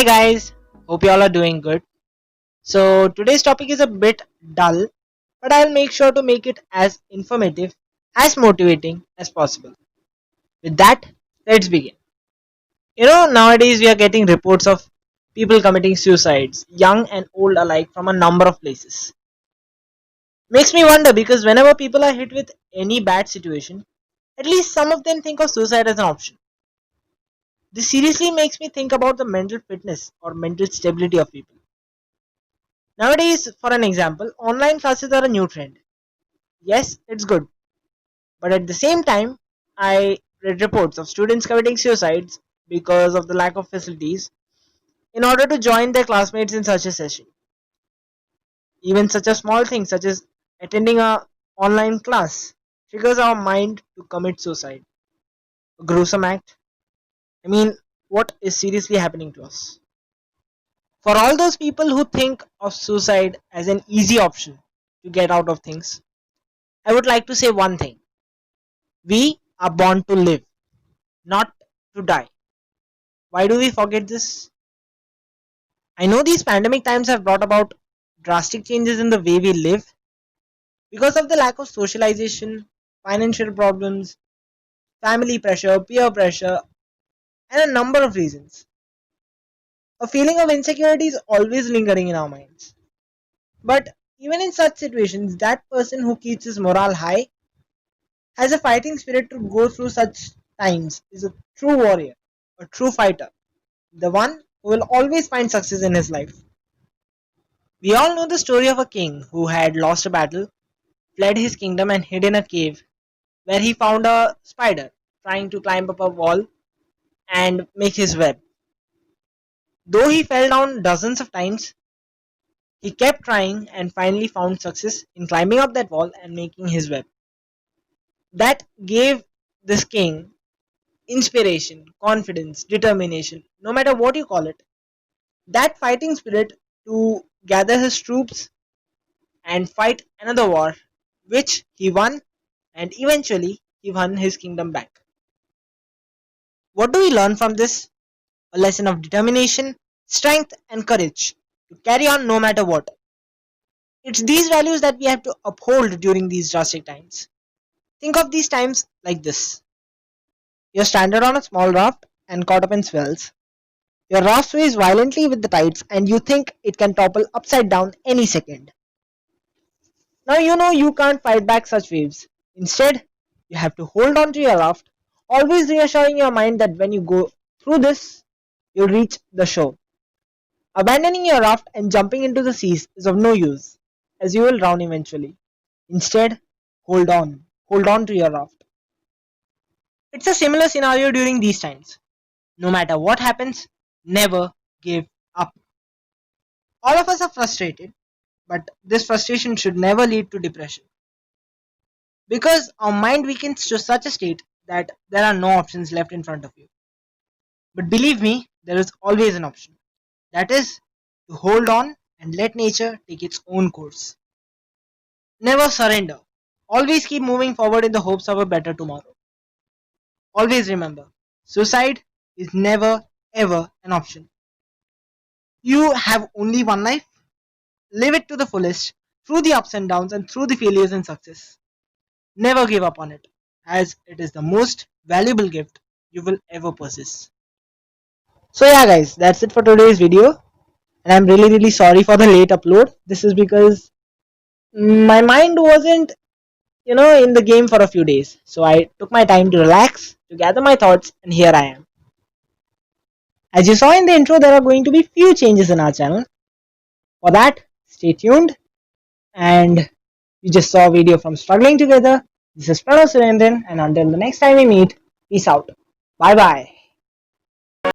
Hi guys, hope you all are doing good. So today's topic is a bit dull, but I'll make sure to make it as informative, as motivating as possible. With that, let's begin. Nowadays we are getting reports of people committing suicides, young and old alike, from a number of places. Makes me wonder because whenever people are hit with any bad situation, at least some of them think of suicide as an option. This seriously makes me think about the mental fitness or mental stability of people. Nowadays, for an example, online classes are a new trend. Yes, it's good. But at the same time, I read reports of students committing suicides because of the lack of facilities in order to join their classmates in such a session. Even such a small thing such as attending a online class triggers our mind to commit suicide. A gruesome act. I mean, what is seriously happening to us? For all those people who think of suicide as an easy option to get out of things, I would like to say one thing. We are born to live, not to die. Why do we forget this? I know these pandemic times have brought about drastic changes in the way we live because of the lack of socialization, financial problems, family pressure, peer pressure, and a number of reasons. A feeling of insecurity is always lingering in our minds. But even in such situations, that person who keeps his morale high has a fighting spirit to go through such times is a true warrior, a true fighter, the one who will always find success in his life. We all know the story of a king who had lost a battle, fled his kingdom, and hid in a cave where he found a spider trying to climb up a wall and make his web. Though he fell down dozens of times, he kept trying and finally found success in climbing up that wall and making his web. That gave this king inspiration, confidence, determination, no matter what you call it. That fighting spirit to gather his troops and fight another war, which he won, and eventually he won his kingdom back. What do we learn from this? A lesson of determination, strength, and courage to carry on no matter what. It's these values that we have to uphold during these drastic times. Think of these times like this. You're stranded on a small raft and caught up in swells. Your raft sways violently with the tides and you think it can topple upside down any second. Now you know you can't fight back such waves. Instead, you have to hold on to your raft, always reassuring your mind that when you go through this, you'll reach the shore. Abandoning your raft and jumping into the seas is of no use, as you will drown eventually. Instead, hold on. Hold on to your raft. It's a similar scenario during these times. No matter what happens, never give up. All of us are frustrated, but this frustration should never lead to depression. Because our mind weakens to such a state that there are no options left in front of you. But believe me, there is always an option. That is to hold on and let nature take its own course. Never surrender. Always keep moving forward in the hopes of a better tomorrow. Always remember, suicide is never ever an option. You have only one life. Live it to the fullest, through the ups and downs and through the failures and success. Never give up on it, as it is the most valuable gift you will ever possess. So yeah guys, that's it for today's video. And I'm really sorry for the late upload. This is because my mind wasn't, in the game for a few days. So I took my time to relax, to gather my thoughts, and here I am. As you saw in the intro, there are going to be few changes in our channel. For that, stay tuned. And you just saw a video from Struggling Together. This is Pranav Surendran, and until the next time we meet, peace out. Bye bye.